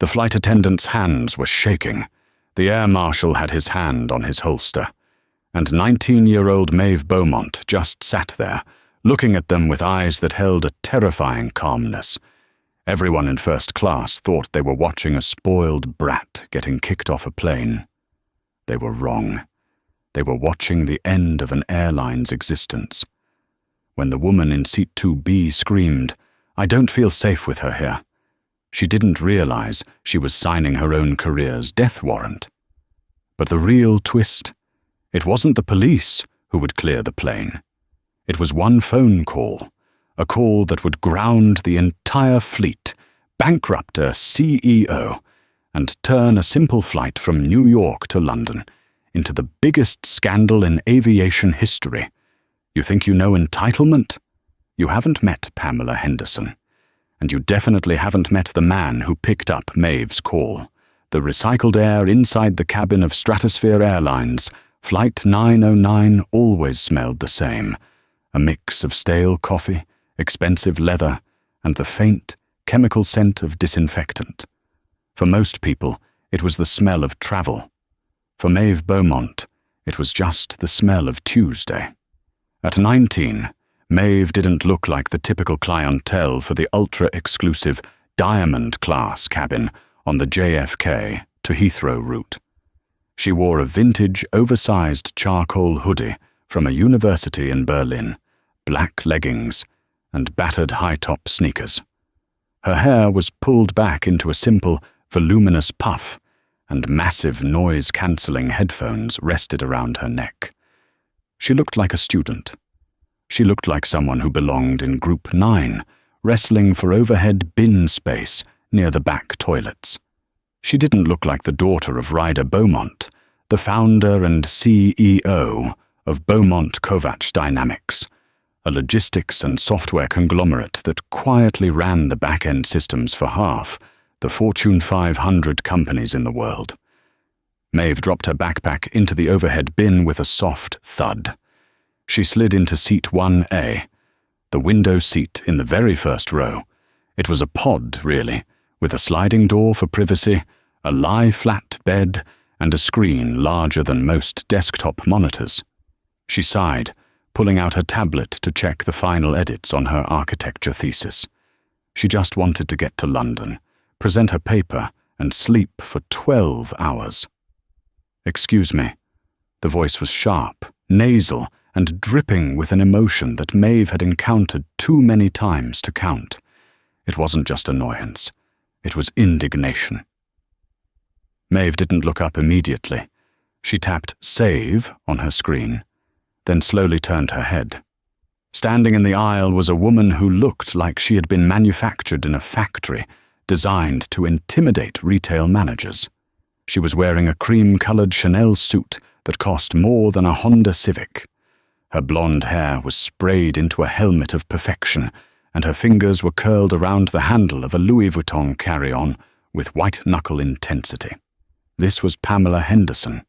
The flight attendant's hands were shaking. The air marshal had his hand on his holster. And 19-year-old Maeve Beaumont just sat there, looking at them with eyes that held a terrifying calmness. Everyone in first class thought they were watching a spoiled brat getting kicked off a plane. They were wrong. They were watching the end of an airline's existence. When the woman in seat 2B screamed, "I don't feel safe with her here," she didn't realize she was signing her own career's death warrant. But the real twist? It wasn't the police who would clear the plane. It was one phone call, a call that would ground the entire fleet, bankrupt a CEO, and turn a simple flight from New York to London into the biggest scandal in aviation history. You think you know entitlement? You haven't met Pamela Henderson. And you definitely haven't met the man who picked up Maeve's call. The recycled air inside the cabin of Stratosphere Airlines, Flight 909, always smelled the same. A mix of stale coffee, expensive leather, and the faint, chemical scent of disinfectant. For most people, it was the smell of travel. For Maeve Beaumont, it was just the smell of Tuesday. At 19, Maeve didn't look like the typical clientele for the ultra-exclusive Diamond-class cabin on the JFK to Heathrow route. She wore a vintage, oversized charcoal hoodie from a university in Berlin, black leggings, and battered high-top sneakers. Her hair was pulled back into a simple, voluminous puff, and massive noise-cancelling headphones rested around her neck. She looked like a student. She looked like someone who belonged in Group 9, wrestling for overhead bin space near the back toilets. She didn't look like the daughter of Ryder Beaumont, the founder and CEO of Beaumont Kovacs Dynamics, a logistics and software conglomerate that quietly ran the back-end systems for half the Fortune 500 companies in the world. Maeve dropped her backpack into the overhead bin with a soft thud. She slid into seat 1A, the window seat in the very first row. It was a pod, really, with a sliding door for privacy, a lie-flat bed, and a screen larger than most desktop monitors. She sighed, pulling out her tablet to check the final edits on her architecture thesis. She just wanted to get to London, present her paper, and sleep for 12 hours. "Excuse me." The voice was sharp, nasal, and dripping with an emotion that Maeve had encountered too many times to count. It wasn't just annoyance. It was indignation. Maeve didn't look up immediately. She tapped "Save" on her screen, then slowly turned her head. Standing in the aisle was a woman who looked like she had been manufactured in a factory designed to intimidate retail managers. She was wearing a cream-colored Chanel suit that cost more than a Honda Civic. Her blonde hair was sprayed into a helmet of perfection, and her fingers were curled around the handle of a Louis Vuitton carry-on with white-knuckle intensity. This was Pamela Henderson.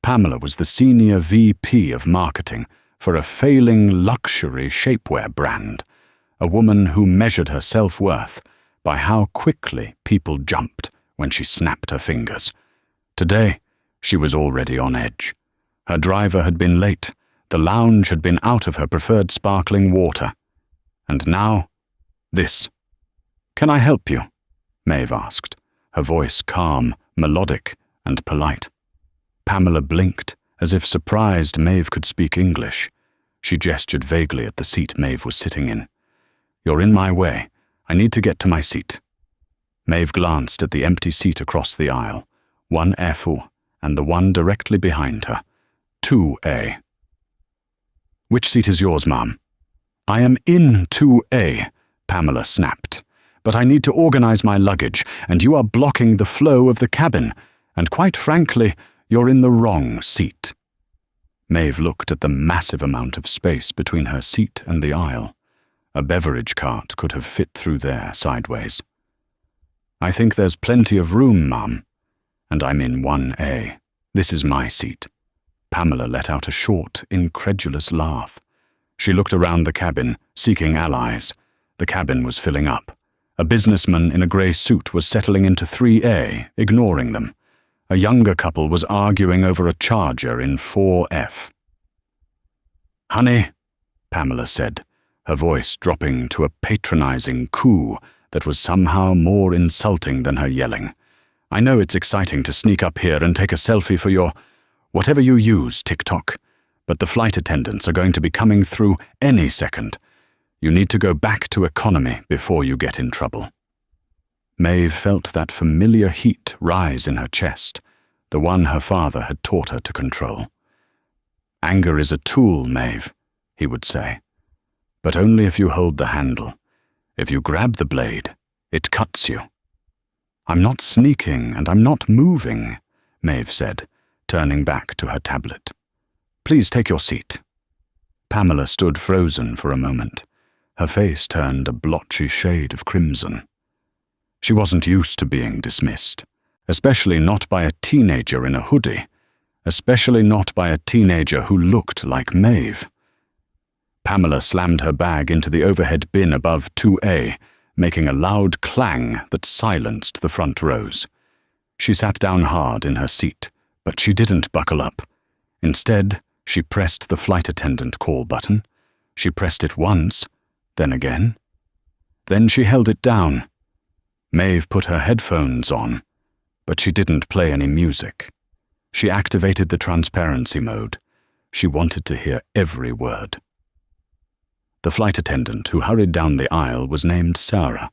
Pamela was the senior VP of marketing for a failing luxury shapewear brand, a woman who measured her self-worth by how quickly people jumped when she snapped her fingers. Today, she was already on edge. Her driver had been late, the lounge had been out of her preferred sparkling water. And now, this. "Can I help you?" Maeve asked, her voice calm, melodic, and polite. Pamela blinked, as if surprised Maeve could speak English. She gestured vaguely at the seat Maeve was sitting in. "You're in my way. I need to get to my seat." Maeve glanced at the empty seat across the aisle, 1F and the one directly behind her, 2A. "Which seat is yours, ma'am?" "I am in 2A, Pamela snapped. "But I need to organize my luggage, and you are blocking the flow of the cabin, and quite frankly, you're in the wrong seat." Maeve looked at the massive amount of space between her seat and the aisle. A beverage cart could have fit through there sideways. "I think there's plenty of room, ma'am. And I'm in 1A. This is my seat." Pamela let out a short, incredulous laugh. She looked around the cabin, seeking allies. The cabin was filling up. A businessman in a grey suit was settling into 3A, ignoring them. A younger couple was arguing over a charger in 4F. "Honey," Pamela said, her voice dropping to a patronizing coo that was somehow more insulting than her yelling. "I know it's exciting to sneak up here and take a selfie for your whatever you use, TikTok, but the flight attendants are going to be coming through any second. You need to go back to economy before you get in trouble." Maeve felt that familiar heat rise in her chest, the one her father had taught her to control. "Anger is a tool, Maeve," he would say, "but only if you hold the handle. If you grab the blade, it cuts you." "I'm not sneaking and I'm not moving," Maeve said, turning back to her tablet. "Please take your seat." Pamela stood frozen for a moment. Her face turned a blotchy shade of crimson. She wasn't used to being dismissed, especially not by a teenager in a hoodie, especially not by a teenager who looked like Maeve. Pamela slammed her bag into the overhead bin above 2A, making a loud clang that silenced the front rows. She sat down hard in her seat, but she didn't buckle up. Instead, she pressed the flight attendant call button. She pressed it once, then again. Then she held it down. Maeve put her headphones on, but she didn't play any music. She activated the transparency mode. She wanted to hear every word. The flight attendant who hurried down the aisle was named Sarah.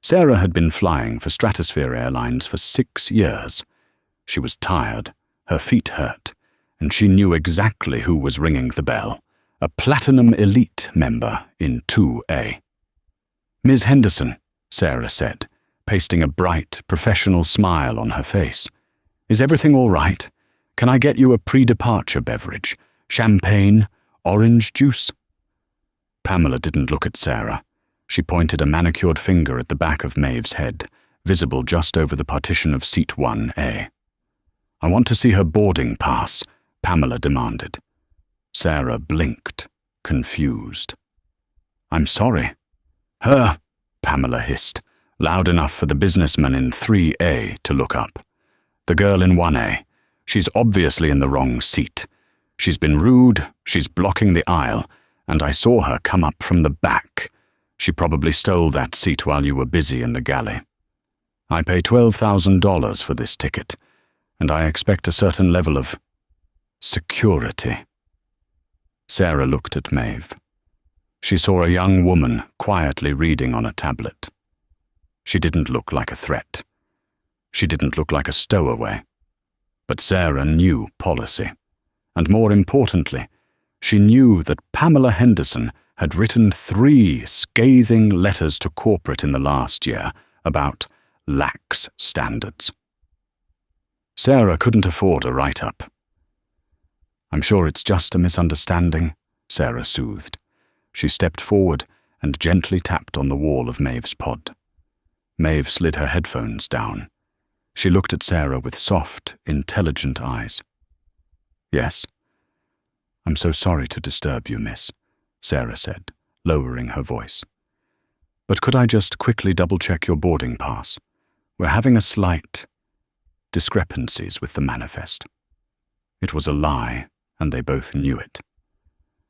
Sarah had been flying for Stratosphere Airlines for 6 years. She was tired, her feet hurt, and she knew exactly who was ringing the bell. A Platinum Elite member in 2A. "Ms. Henderson," Sarah said, pasting a bright, professional smile on her face. "Is everything all right? Can I get you a pre-departure beverage? Champagne? Orange juice?" Pamela didn't look at Sarah. She pointed a manicured finger at the back of Maeve's head, visible just over the partition of seat 1A. "I want to see her boarding pass," Pamela demanded. Sarah blinked, confused. "I'm sorry." "Her," Pamela hissed, loud enough for the businessman in 3A to look up. "The girl in 1A. She's obviously in the wrong seat. She's been rude, she's blocking the aisle, and I saw her come up from the back. She probably stole that seat while you were busy in the galley. I pay $12,000 for this ticket, and I expect a certain level of security." Sarah looked at Maeve. She saw a young woman quietly reading on a tablet. She didn't look like a threat. She didn't look like a stowaway. But Sarah knew policy. And more importantly, she knew that Pamela Henderson had written 3 scathing letters to corporate in the last year about lax standards. Sarah couldn't afford a write-up. "I'm sure it's just a misunderstanding," Sarah soothed. She stepped forward and gently tapped on the wall of Maeve's pod. Maeve slid her headphones down. She looked at Sarah with soft, intelligent eyes. "Yes. I'm so sorry to disturb you, miss," Sarah said, lowering her voice. "But could I just quickly double-check your boarding pass? We're having a slight discrepancies with the manifest." It was a lie, and they both knew it.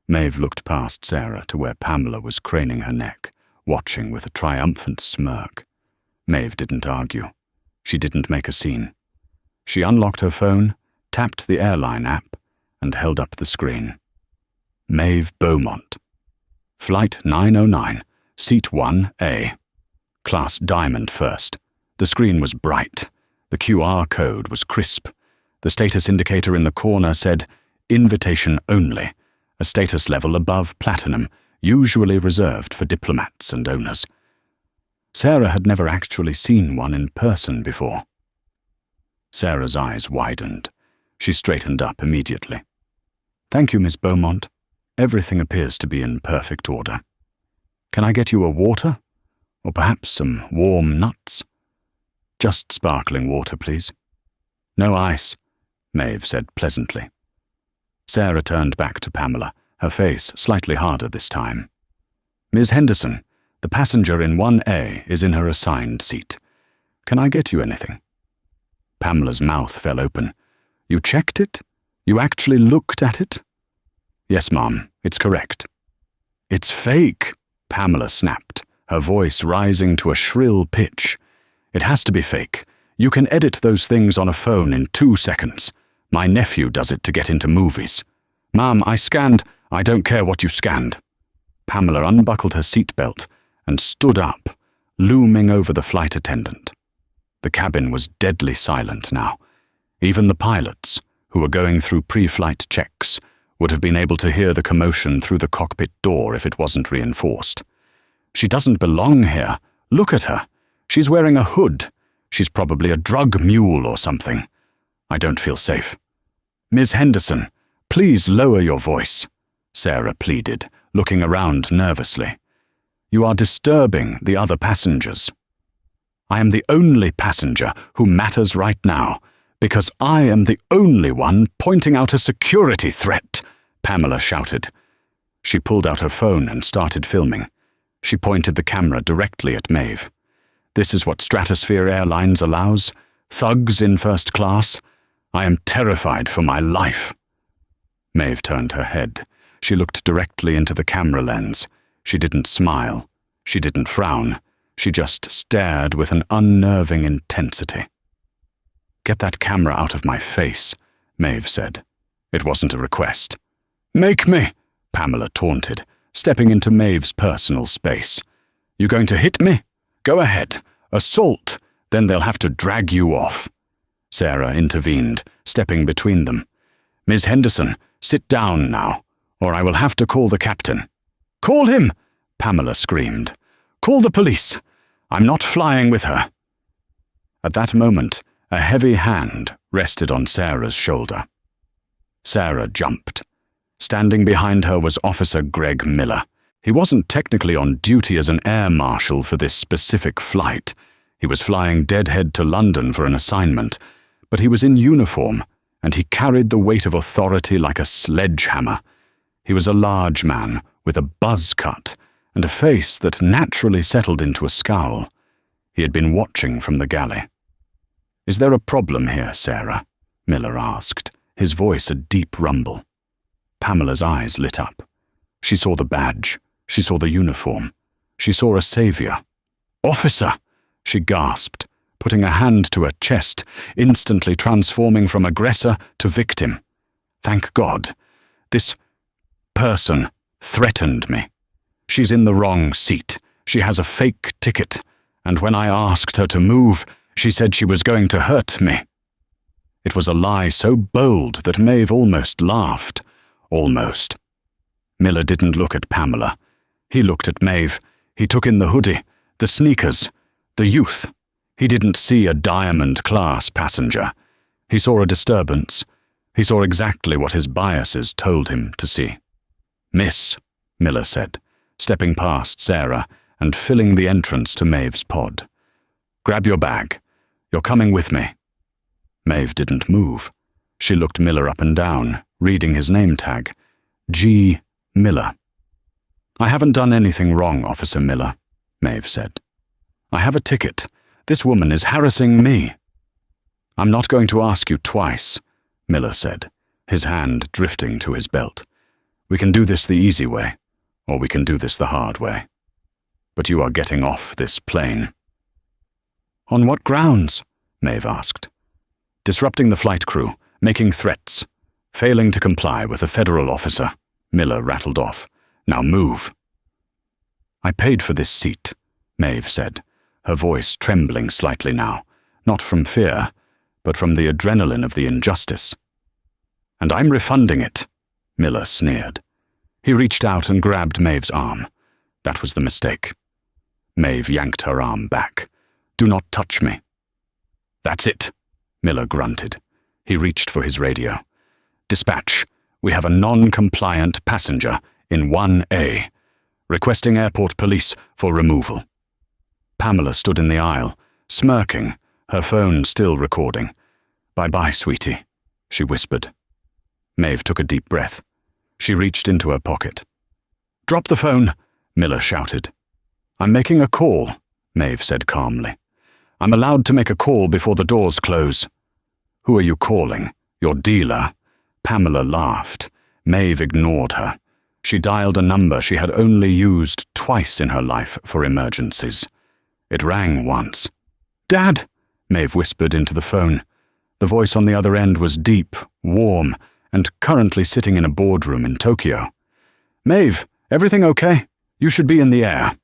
Maeve looked past Sarah to where Pamela was craning her neck, watching with a triumphant smirk. Maeve didn't argue. She didn't make a scene. She unlocked her phone, tapped the airline app, and held up the screen. Maeve Beaumont. Flight 909, Seat 1A. Class Diamond first. The screen was bright. The QR code was crisp. The status indicator in the corner said, "Invitation only," a status level above Platinum, usually reserved for diplomats and owners. Sarah had never actually seen one in person before. Sarah's eyes widened. She straightened up immediately. "Thank you, Miss Beaumont. Everything appears to be in perfect order. Can I get you a water? Or perhaps some warm nuts?" "Just sparkling water, please." "No ice," Maeve said pleasantly. Sarah turned back to Pamela, her face slightly harder this time. "Ms. Henderson, The passenger in 1A is in her assigned seat. Can I get you anything?" Pamela's mouth fell open. "You checked it? You actually looked at it?" "Yes, Mom, it's correct." "It's fake," Pamela snapped, her voice rising to a shrill pitch. "It has to be fake. You can edit those things on a phone in 2 seconds. My nephew does it to get into movies." "Mom, I scanned—" "I don't care what you scanned." Pamela unbuckled her seatbelt and stood up, looming over the flight attendant. The cabin was deadly silent now. Even the pilots, who were going through pre-flight checks, would have been able to hear the commotion through the cockpit door if it wasn't reinforced. "She doesn't belong here. Look at her. She's wearing a hood. She's probably a drug mule or something. I don't feel safe." "Ms. Henderson, please lower your voice," Sarah pleaded, looking around nervously. "You are disturbing the other passengers." "I am the only passenger who matters right now, because I am the only one pointing out a security threat," Pamela shouted. She pulled out her phone and started filming. She pointed the camera directly at Maeve. "This is what Stratosphere Airlines allows? Thugs in first class? I am terrified for my life." Maeve turned her head. She looked directly into the camera lens. She didn't smile. She didn't frown. She just stared with an unnerving intensity. "Get that camera out of my face," Maeve said. It wasn't a request. "Make me," Pamela taunted, stepping into Maeve's personal space. "You going to hit me? Go ahead. Assault. Then they'll have to drag you off." Sarah intervened, stepping between them. "Ms. Henderson, sit down now, or I will have to call the captain." "Call him!" Pamela screamed. "Call the police. I'm not flying with her." At that moment, a heavy hand rested on Sarah's shoulder. Sarah jumped. Standing behind her was Officer Greg Miller. He wasn't technically on duty as an air marshal for this specific flight. He was flying deadhead to London for an assignment, but he was in uniform, and he carried the weight of authority like a sledgehammer. He was a large man with a buzz cut and a face that naturally settled into a scowl. He had been watching from the galley. "Is there a problem here, Sarah?" Miller asked, his voice a deep rumble. Pamela's eyes lit up. She saw the badge. She saw the uniform. She saw a savior. "Officer!" she gasped, putting a hand to her chest, instantly transforming from aggressor to victim. "Thank God. This person threatened me. She's in the wrong seat. She has a fake ticket, and when I asked her to move, she said she was going to hurt me." It was a lie so bold that Maeve almost laughed. Almost. Miller didn't look at Pamela. He looked at Maeve. He took in the hoodie, the sneakers, the youth. He didn't see a diamond-class passenger. He saw a disturbance. He saw exactly what his biases told him to see. "Miss," Miller said, stepping past Sarah and filling the entrance to Maeve's pod. "Grab your bag. You're coming with me." Maeve didn't move. She looked Miller up and down, reading his name tag. G. Miller. "I haven't done anything wrong, Officer Miller," Maeve said. "I have a ticket. This woman is harassing me." "I'm not going to ask you twice," Miller said, his hand drifting to his belt. "We can do this the easy way, or we can do this the hard way. But you are getting off this plane." "On what grounds?" Maeve asked. "Disrupting the flight crew, making threats, failing to comply with a federal officer," Miller rattled off. "Now move." "I paid for this seat," Maeve said, her voice trembling slightly now, not from fear, but from the adrenaline of the injustice. "And I'm refunding it," Miller sneered. He reached out and grabbed Maeve's arm. That was the mistake. Maeve yanked her arm back. "Do not touch me." "That's it," Miller grunted. He reached for his radio. "Dispatch, we have a non-compliant passenger in 1A, requesting airport police for removal." Pamela stood in the aisle, smirking, her phone still recording. "Bye-bye, sweetie," she whispered. Maeve took a deep breath. She reached into her pocket. "Drop the phone," Miller shouted. I'm making a call, Maeve said calmly. I'm allowed to make a call before the doors close. Who are you calling? Your dealer? Pamela laughed. Maeve ignored her. She dialed a number she had only used twice in her life for emergencies. It rang once. Dad, Maeve whispered into the phone. The voice on the other end was deep, warm, and currently sitting in a boardroom in Tokyo. Maeve, everything okay? You should be in the air.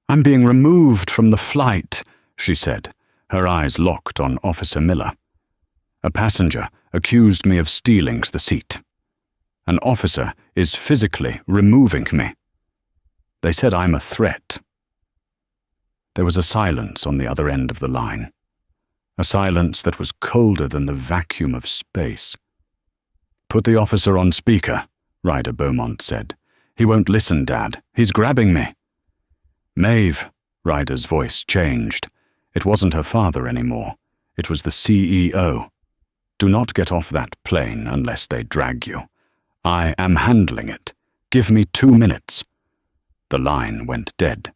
I'm being removed from the flight, she said, her eyes locked on Officer Miller. A passenger accused me of stealing the seat. An officer is physically removing me. They said I'm a threat. There was a silence on the other end of the line. A silence that was colder than the vacuum of space. Put the officer on speaker, Ryder Beaumont said. He won't listen, Dad. He's grabbing me. Maeve, Ryder's voice changed. It wasn't her father anymore. It was the CEO. Do not get off that plane unless they drag you. I am handling it. Give me 2 minutes. The line went dead.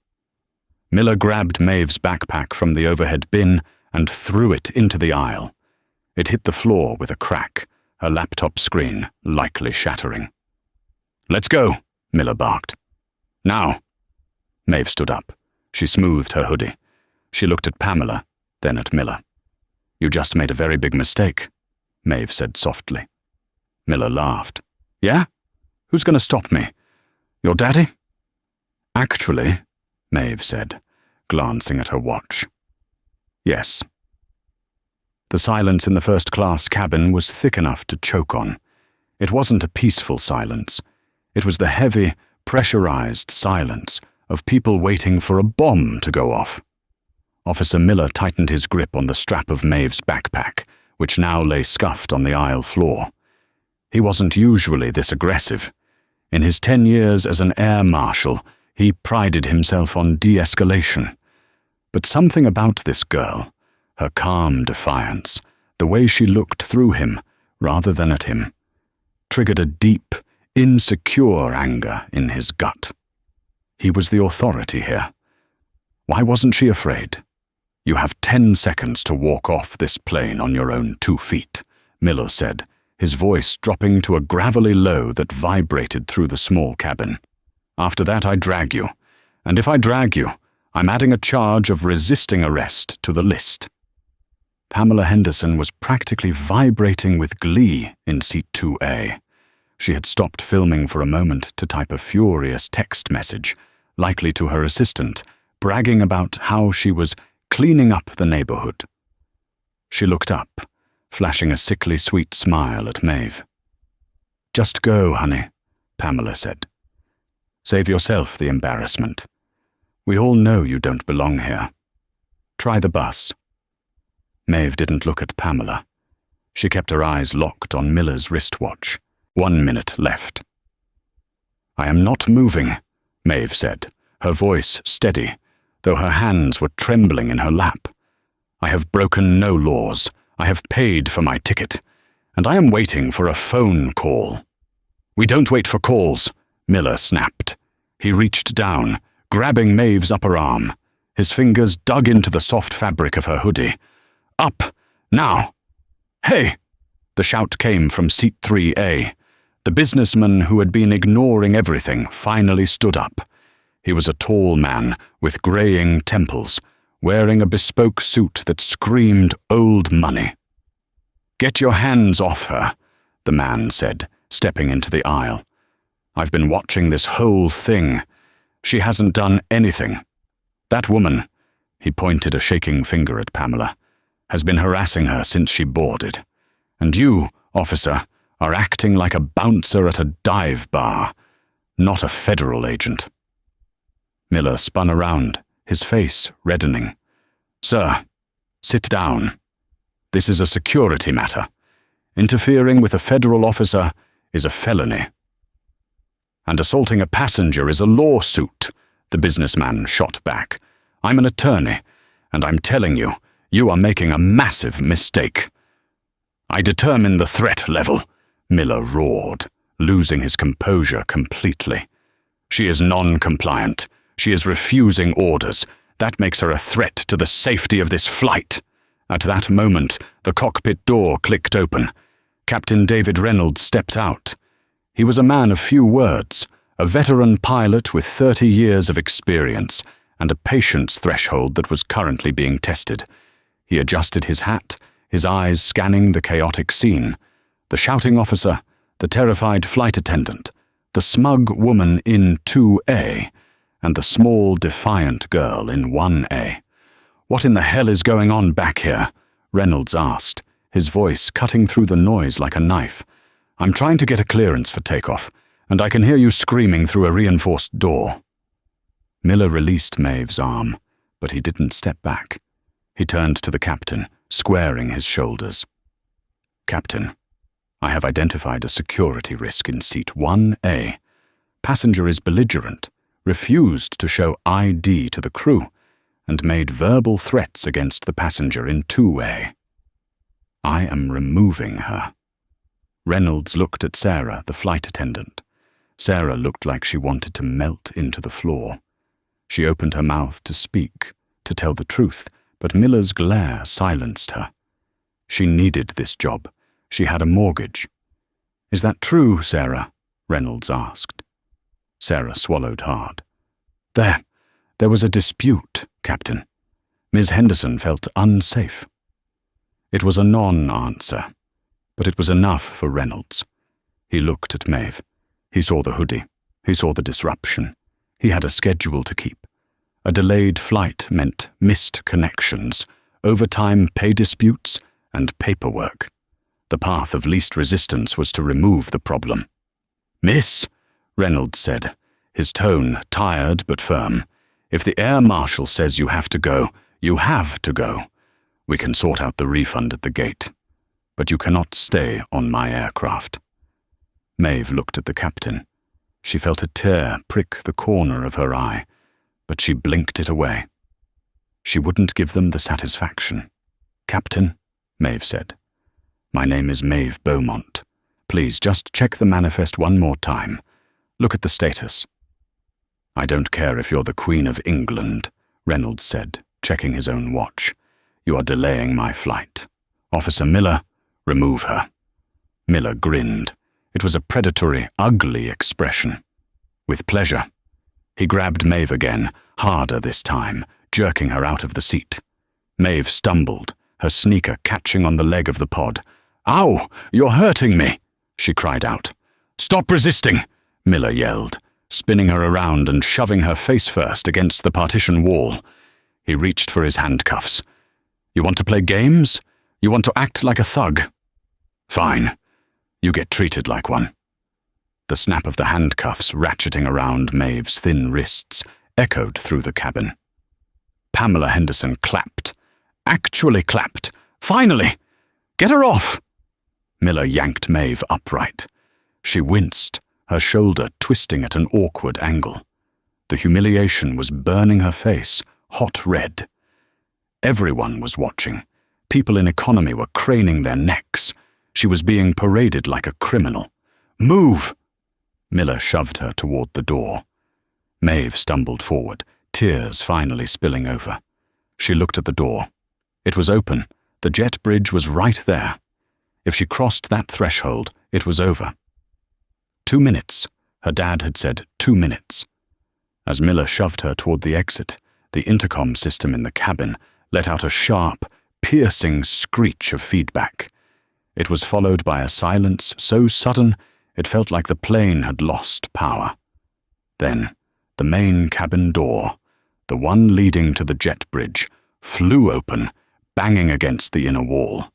Miller grabbed Maeve's backpack from the overhead bin and threw it into the aisle. It hit the floor with a crack, her laptop screen likely shattering. Let's go, Miller barked. Now. Maeve stood up. She smoothed her hoodie. She looked at Pamela, then at Miller. You just made a very big mistake, Maeve said softly. Miller laughed. Yeah? Who's going to stop me? Your daddy? Actually, Maeve said, glancing at her watch. Yes. The silence in the first-class cabin was thick enough to choke on. It wasn't a peaceful silence. It was the heavy, pressurized silence of people waiting for a bomb to go off. Officer Miller tightened his grip on the strap of Maeve's backpack, which now lay scuffed on the aisle floor. He wasn't usually this aggressive. In his 10 years as an air marshal, he prided himself on de-escalation. But something about this girl, her calm defiance, the way she looked through him rather than at him, triggered a deep, insecure anger in his gut. He was the authority here. Why wasn't she afraid? You have 10 seconds to walk off this plane on your own 2 feet, Miller said, his voice dropping to a gravelly low that vibrated through the small cabin. After that, I drag you. And if I drag you, I'm adding a charge of resisting arrest to the list. Pamela Henderson was practically vibrating with glee in seat 2A. She had stopped filming for a moment to type a furious text message, likely to her assistant, bragging about how she was cleaning up the neighborhood. She looked up, flashing a sickly sweet smile at Maeve. Just go, honey, Pamela said. Save yourself the embarrassment. We all know you don't belong here. Try the bus. Maeve didn't look at Pamela. She kept her eyes locked on Miller's wristwatch. 1 minute left. I am not moving, Maeve said, her voice steady, though her hands were trembling in her lap. I have broken no laws. I have paid for my ticket, and I am waiting for a phone call. We don't wait for calls, Miller snapped. He reached down, grabbing Maeve's upper arm. His fingers dug into the soft fabric of her hoodie. Up, now. Hey! The shout came from seat 3A. The businessman who had been ignoring everything finally stood up. He was a tall man with graying temples, wearing a bespoke suit that screamed old money. Get your hands off her, the man said, stepping into the aisle. I've been watching this whole thing. She hasn't done anything. That woman, he pointed a shaking finger at Pamela, has been harassing her since she boarded. And you, officer, are acting like a bouncer at a dive bar, not a federal agent. Miller spun around, his face reddening. Sir, sit down. This is a security matter. Interfering with a federal officer is a felony. And assaulting a passenger is a lawsuit, the businessman shot back. I'm an attorney, and I'm telling you, you are making a massive mistake. I determine the threat level, Miller roared, losing his composure completely. She is non-compliant. She is refusing orders. That makes her a threat to the safety of this flight." At that moment, the cockpit door clicked open. Captain David Reynolds stepped out. He was a man of few words, a veteran pilot with 30 years of experience and a patience threshold that was currently being tested. He adjusted his hat, his eyes scanning the chaotic scene. The shouting officer, the terrified flight attendant, the smug woman in 2A, and the small, defiant girl in 1A. "What in the hell is going on back here?" Reynolds asked, his voice cutting through the noise like a knife. "I'm trying to get a clearance for takeoff, and I can hear you screaming through a reinforced door." Miller released Maeve's arm, but he didn't step back. He turned to the captain, squaring his shoulders. "Captain, I have identified a security risk in seat 1A. Passenger is belligerent, refused to show ID to the crew, and made verbal threats against the passenger in 2A. I am removing her." Reynolds looked at Sarah, the flight attendant. Sarah looked like she wanted to melt into the floor. She opened her mouth to speak, to tell the truth, but Miller's glare silenced her. She needed this job. She had a mortgage. "Is that true, Sarah?" Reynolds asked. Sarah swallowed hard. There was a dispute, Captain. Ms. Henderson felt unsafe." It was a non-answer, but it was enough for Reynolds. He looked at Maeve. He saw the hoodie. He saw the disruption. He had a schedule to keep. A delayed flight meant missed connections, overtime pay disputes, and paperwork. The path of least resistance was to remove the problem. "Miss," Reynolds said, his tone tired but firm, "if the air marshal says you have to go, you have to go. We can sort out the refund at the gate. But you cannot stay on my aircraft." Maeve looked at the captain. She felt a tear prick the corner of her eye, but she blinked it away. She wouldn't give them the satisfaction. "Captain," Maeve said, "my name is Maeve Beaumont. Please just check the manifest one more time. Look at the status." "I don't care if you're the Queen of England," Reynolds said, checking his own watch. "You are delaying my flight. Officer Miller, remove her." Miller grinned. It was a predatory, ugly expression. "With pleasure." He grabbed Maeve again, harder this time, jerking her out of the seat. Maeve stumbled, her sneaker catching on the leg of the pod. "Ow! You're hurting me!" she cried out. "Stop resisting!" Miller yelled, spinning her around and shoving her face first against the partition wall. He reached for his handcuffs. "You want to play games? You want to act like a thug? Fine. You get treated like one." The snap of the handcuffs ratcheting around Maeve's thin wrists echoed through the cabin. Pamela Henderson clapped. Actually clapped. "Finally! Get her off!" Miller yanked Maeve upright. She winced, her shoulder twisting at an awkward angle. The humiliation was burning her face, hot red. Everyone was watching. People in economy were craning their necks. She was being paraded like a criminal. "Move!" Miller shoved her toward the door. Maeve stumbled forward, tears finally spilling over. She looked at the door. It was open. The jet bridge was right there. If she crossed that threshold, it was over. 2 minutes. Her dad had said 2 minutes. As Miller shoved her toward the exit, the intercom system in the cabin let out a sharp, piercing screech of feedback. It was followed by a silence so sudden it felt like the plane had lost power. Then, the main cabin door, the one leading to the jet bridge, flew open, banging against the inner wall.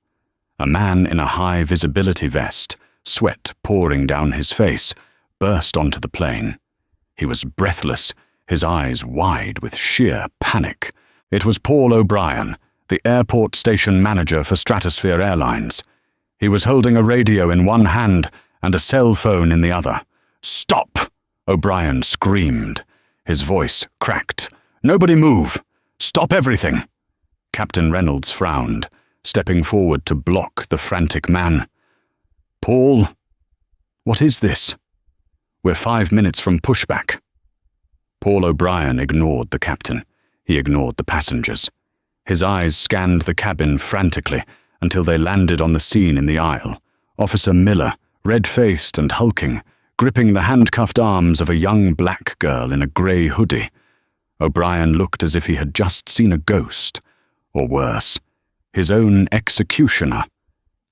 A man in a high-visibility vest, sweat pouring down his face, burst onto the plane. He was breathless, his eyes wide with sheer panic. It was Paul O'Brien, the airport station manager for Stratosphere Airlines. He was holding a radio in one hand and a cell phone in the other. "Stop!" O'Brien screamed. His voice cracked. "Nobody move! Stop everything!" Captain Reynolds frowned, stepping forward to block the frantic man. "Paul, what is this? We're 5 minutes from pushback." Paul O'Brien ignored the captain. He ignored the passengers. His eyes scanned the cabin frantically until they landed on the scene in the aisle. Officer Miller, red-faced and hulking, gripping the handcuffed arms of a young black girl in a grey hoodie. O'Brien looked as if he had just seen a ghost, or worse, his own executioner.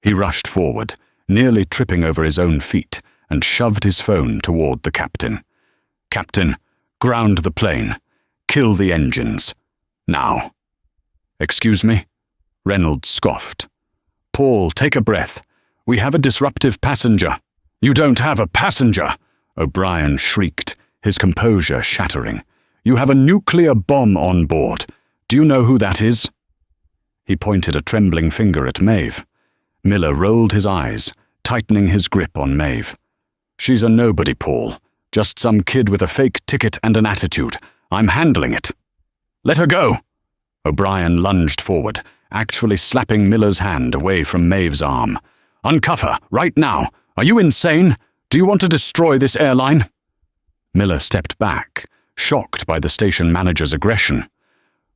He rushed forward, nearly tripping over his own feet, and shoved his phone toward the captain. "Captain, ground the plane. Kill the engines. Now." "Excuse me?" Reynolds scoffed. "Paul, take a breath. We have a disruptive passenger." "You don't have a passenger!" O'Brien shrieked, his composure shattering. "You have a nuclear bomb on board. Do you know who that is?" He pointed a trembling finger at Maeve. Miller rolled his eyes, tightening his grip on Maeve. "She's a nobody, Paul. Just some kid with a fake ticket and an attitude. I'm handling it." "Let her go!" O'Brien lunged forward, actually slapping Miller's hand away from Maeve's arm. "Uncuff her, right now! Are you insane? Do you want to destroy this airline?" Miller stepped back, shocked by the station manager's aggression.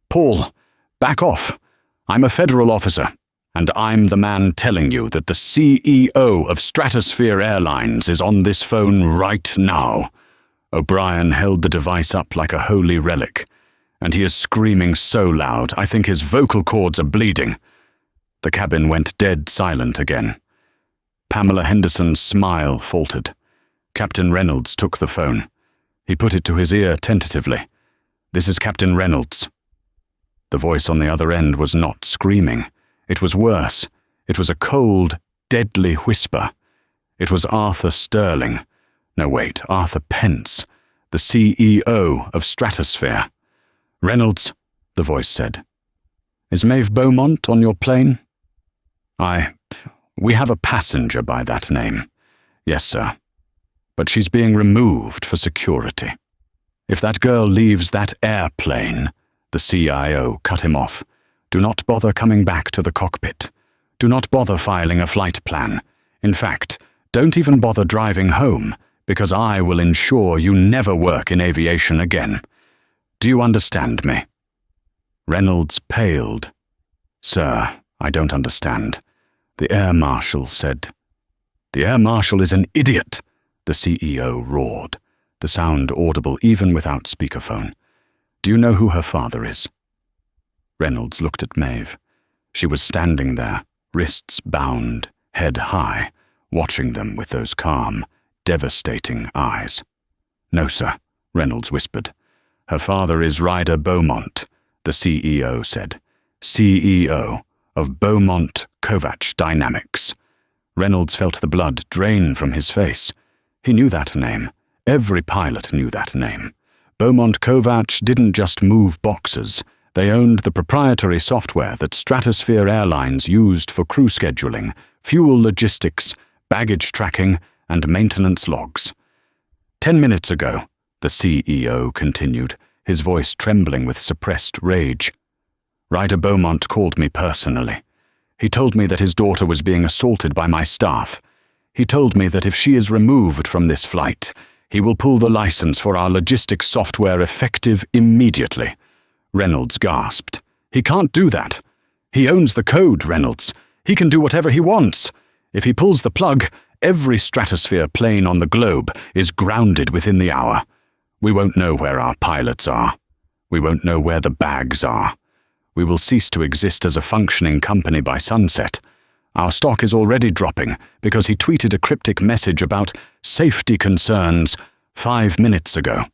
"Paul, back off. I'm a federal officer, and I'm the man telling you that the CEO of Stratosphere Airlines is on this phone right now." O'Brien held the device up like a holy relic, and he is screaming so loud I think his vocal cords are bleeding. The cabin went dead silent again. Pamela Henderson's smile faltered. Captain Reynolds took the phone. He put it to his ear tentatively. "This is Captain Reynolds." The voice on the other end was not screaming. It was worse. It was a cold, deadly whisper. It was Arthur Sterling. No, wait, Arthur Pence, the CEO of Stratosphere. "Reynolds," the voice said. "Is Maeve Beaumont on your plane?" We have a passenger by that name." "Yes, sir. But she's being removed for security." "If that girl leaves that airplane," the CIO cut him off, "do not bother coming back to the cockpit. Do not bother filing a flight plan. In fact, don't even bother driving home, because I will ensure you never work in aviation again. Do you understand me?" Reynolds paled. "Sir, I don't understand." The air marshal said. "The air marshal is an idiot," the CEO roared, the sound audible even without speakerphone. "Do you know who her father is?" Reynolds looked at Maeve. She was standing there, wrists bound, head high, watching them with those calm, devastating eyes. "No, sir," Reynolds whispered. "Her father is Ryder Beaumont," the CEO said. "CEO of Beaumont Kovacs Dynamics." Reynolds felt the blood drain from his face. He knew that name. Every pilot knew that name. Beaumont Kovacs didn't just move boxes. They owned the proprietary software that Stratosphere Airlines used for crew scheduling, fuel logistics, baggage tracking, and maintenance logs. 10 minutes ago, the CEO continued, his voice trembling with suppressed rage. "Ryder Beaumont called me personally. He told me that his daughter was being assaulted by my staff. He told me that if she is removed from this flight, he will pull the license for our logistics software effective immediately." Reynolds gasped. "He can't do that. He owns the code, Reynolds. He can do whatever he wants. If he pulls the plug, every Stratosphere plane on the globe is grounded within the hour. We won't know where our pilots are. We won't know where the bags are. We will cease to exist as a functioning company by sunset. Our stock is already dropping because he tweeted a cryptic message about safety concerns 5 minutes ago."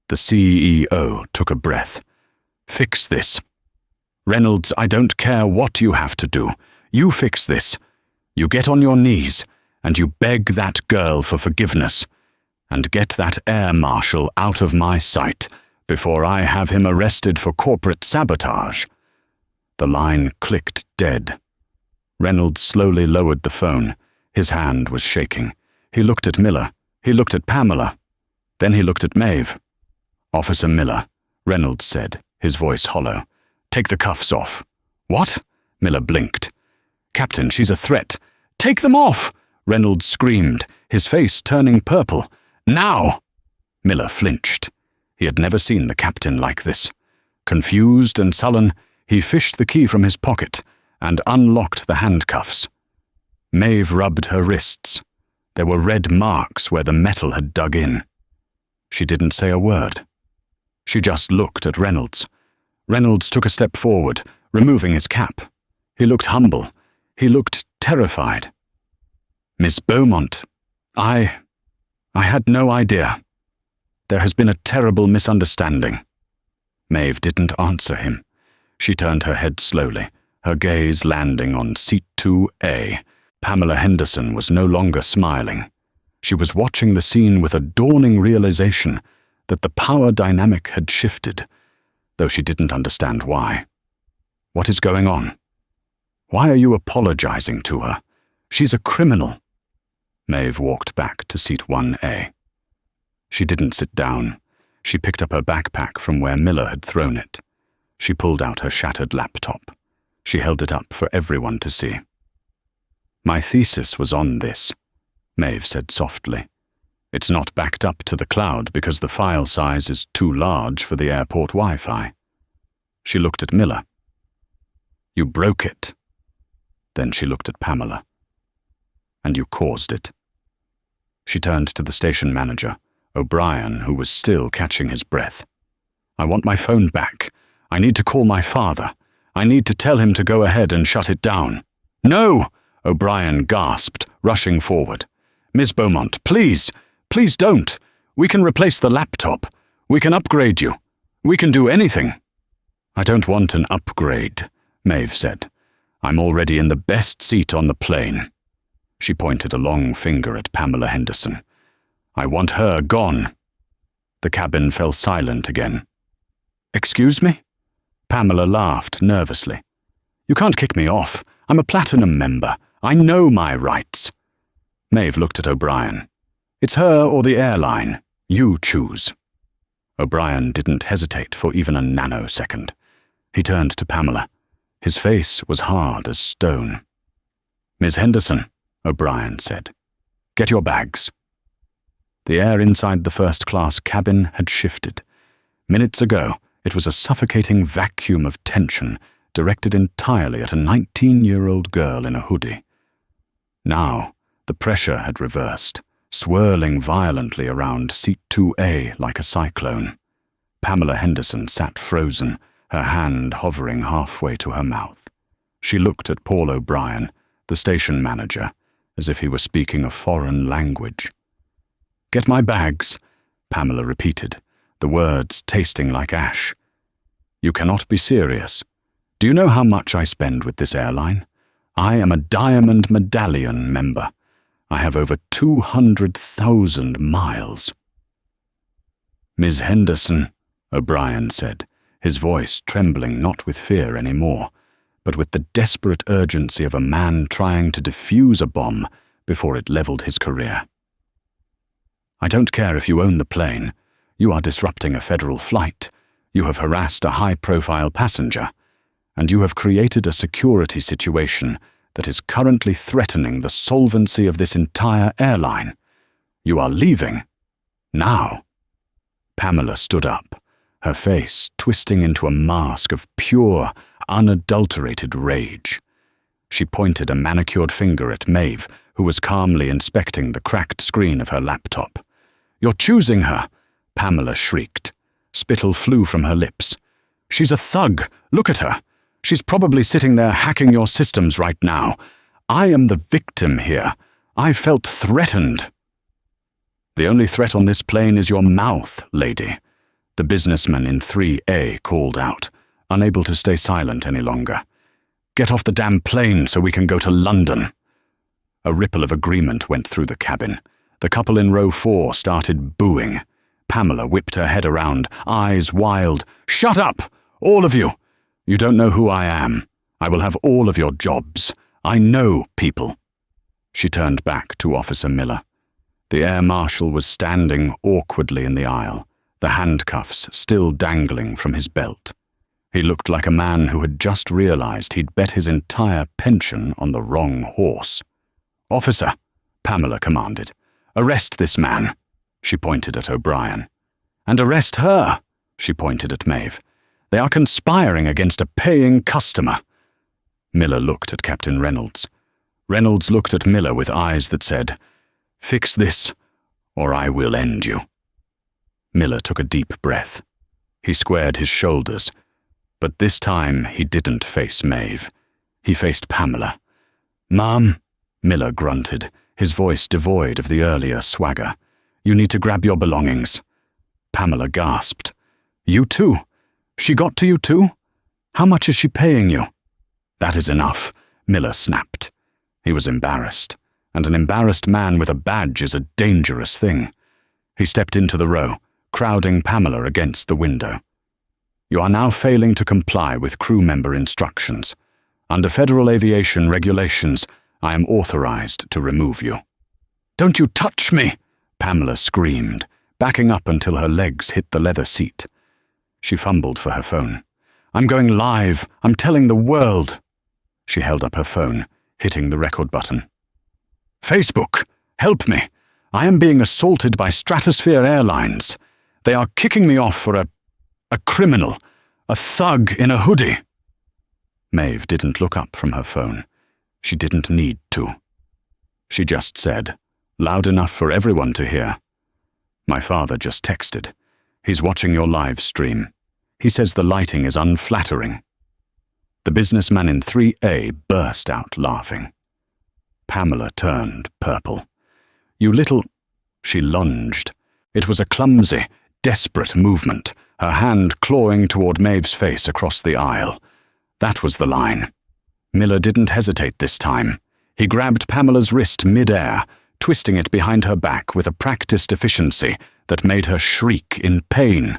The CEO took a breath. "Fix this. Reynolds, I don't care what you have to do. You fix this. You get on your knees and you beg that girl for forgiveness. And get that air marshal out of my sight before I have him arrested for corporate sabotage." The line clicked dead. Reynolds slowly lowered the phone. His hand was shaking. He looked at Miller. He looked at Pamela. Then he looked at Maeve. "Officer Miller," Reynolds said, his voice hollow. "Take the cuffs off." "What?" Miller blinked. "Captain, she's a threat." "Take them off!" Reynolds screamed, his face turning purple. "Now!" Miller flinched. He had never seen the captain like this. Confused and sullen, he fished the key from his pocket and unlocked the handcuffs. Maeve rubbed her wrists. There were red marks where the metal had dug in. She didn't say a word. She just looked at Reynolds. Reynolds took a step forward, removing his cap. He looked humble. He looked terrified. "Miss Beaumont, I had no idea. There has been a terrible misunderstanding." Maeve didn't answer him. She turned her head slowly, her gaze landing on seat 2A. Pamela Henderson was no longer smiling. She was watching the scene with a dawning realization that the power dynamic had shifted, though she didn't understand why. "What is going on? Why are you apologizing to her? She's a criminal." Maeve walked back to seat 1A. She didn't sit down. She picked up her backpack from where Miller had thrown it. She pulled out her shattered laptop. She held it up for everyone to see. "My thesis was on this," Maeve said softly. "It's not backed up to the cloud because the file size is too large for the airport Wi-Fi." She looked at Miller. "You broke it." Then she looked at Pamela. "And you caused it." She turned to the station manager, O'Brien, who was still catching his breath. "I want my phone back. I need to call my father. I need to tell him to go ahead and shut it down." "No!" O'Brien gasped, rushing forward. "Miss Beaumont, please, please don't. We can replace the laptop. We can upgrade you. We can do anything." "I don't want an upgrade," Maeve said. "I'm already in the best seat on the plane." She pointed a long finger at Pamela Henderson. "I want her gone." The cabin fell silent again. "Excuse me?" Pamela laughed nervously. "You can't kick me off. I'm a platinum member. I know my rights." Maeve looked at O'Brien. "It's her or the airline. You choose." O'Brien didn't hesitate for even a nanosecond. He turned to Pamela. His face was hard as stone. "Miss Henderson," O'Brien said, "get your bags." The air inside the first-class cabin had shifted. Minutes ago, it was a suffocating vacuum of tension directed entirely at a 19-year-old girl in a hoodie. Now, the pressure had reversed, swirling violently around seat 2A like a cyclone. Pamela Henderson sat frozen, her hand hovering halfway to her mouth. She looked at Paul O'Brien, the station manager, as if he were speaking a foreign language. "Get my bags," Pamela repeated, the words tasting like ash. "You cannot be serious. Do you know how much I spend with this airline? I am a Diamond Medallion member. I have over 200,000 miles. "Ms. Henderson," O'Brien said, his voice trembling not with fear anymore, but with the desperate urgency of a man trying to defuse a bomb before it leveled his career. "I don't care if you own the plane. You are disrupting a federal flight. You have harassed a high-profile passenger, and you have created a security situation that is currently threatening the solvency of this entire airline. You are leaving. Now." Pamela stood up, her face twisting into a mask of pure, unadulterated rage. She pointed a manicured finger at Maeve, who was calmly inspecting the cracked screen of her laptop. "You're choosing her," Pamela shrieked. Spittle flew from her lips. "She's a thug. Look at her. She's probably sitting there hacking your systems right now. I am the victim here. I felt threatened." "The only threat on this plane is your mouth, lady," the businessman in 3A called out, unable to stay silent any longer. "Get off the damn plane so we can go to London." A ripple of agreement went through the cabin. The couple in row 4 started booing. Pamela whipped her head around, eyes wild. "Shut up, all of you! You don't know who I am. I will have all of your jobs. I know people." She turned back to Officer Miller. The air marshal was standing awkwardly in the aisle, the handcuffs still dangling from his belt. He looked like a man who had just realized he'd bet his entire pension on the wrong horse. "Officer," Pamela commanded, "arrest this man." She pointed at O'Brien. And arrest her, she pointed at Maeve. They are conspiring against a paying customer. Miller looked at Captain Reynolds. Reynolds looked at Miller with eyes that said, "Fix this, or I will end you." Miller took a deep breath. He squared his shoulders, but this time he didn't face Maeve. He faced Pamela. "Ma'am," Miller grunted, his voice devoid of the earlier swagger. "You need to grab your belongings." Pamela gasped. "You too? She got to you too? How much is she paying you?" "That is enough," Miller snapped. He was embarrassed, and an embarrassed man with a badge is a dangerous thing. He stepped into the row, crowding Pamela against the window. "You are now failing to comply with crew member instructions. Under Federal Aviation regulations, I am authorized to remove you." "Don't you touch me!" Pamela screamed, backing up until her legs hit the leather seat. She fumbled for her phone. "I'm going live. I'm telling the world." She held up her phone, hitting the record button. "Facebook, help me. I am being assaulted by Stratosphere Airlines. They are kicking me off for a criminal, a thug in a hoodie." Maeve didn't look up from her phone. She didn't need to. She just said, loud enough for everyone to hear, "My father just texted. He's watching your live stream. He says the lighting is unflattering." The businessman in 3A burst out laughing. Pamela turned purple. "You little—" She lunged. It was a clumsy, desperate movement, her hand clawing toward Maeve's face across the aisle. That was the line. Miller didn't hesitate this time. He grabbed Pamela's wrist mid-air, twisting it behind her back with a practiced efficiency that made her shriek in pain.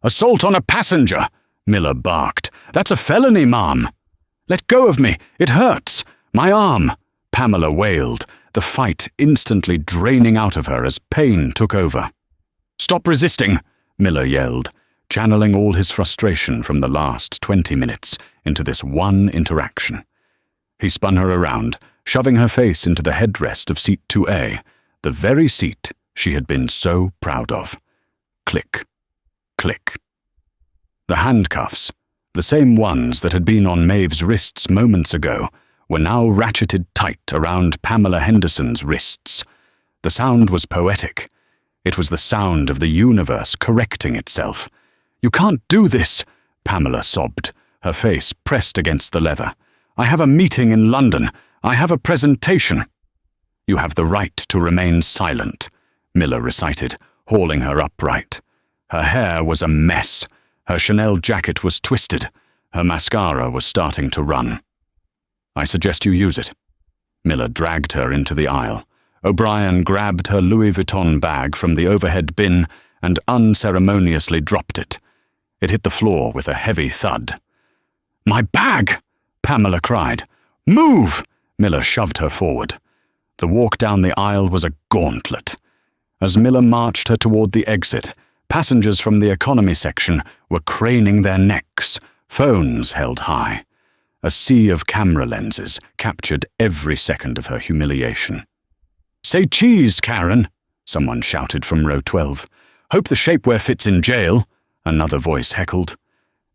"Assault on a passenger!" Miller barked. "That's a felony, ma'am." "Let go of me! It hurts! My arm!" Pamela wailed, the fight instantly draining out of her as pain took over. "Stop resisting!" Miller yelled, channeling all his frustration from the last 20 minutes into this one interaction. He spun her around, shoving her face into the headrest of seat 2A, the very seat she had been so proud of. Click. Click. The handcuffs, the same ones that had been on Maeve's wrists moments ago, were now ratcheted tight around Pamela Henderson's wrists. The sound was poetic. It was the sound of the universe correcting itself. "You can't do this," Pamela sobbed, her face pressed against the leather. "I have a meeting in London. I have a presentation." "You have the right to remain silent," Miller recited, hauling her upright. Her hair was a mess. Her Chanel jacket was twisted. Her mascara was starting to run. "I suggest you use it." Miller dragged her into the aisle. O'Brien grabbed her Louis Vuitton bag from the overhead bin and unceremoniously dropped it. It hit the floor with a heavy thud. "My bag!" Pamela cried. "Move!" Miller shoved her forward. The walk down the aisle was a gauntlet. As Miller marched her toward the exit, passengers from the economy section were craning their necks, phones held high. A sea of camera lenses captured every second of her humiliation. "Say cheese, Karen," someone shouted from row 12. "Hope the shapewear fits in jail," another voice heckled.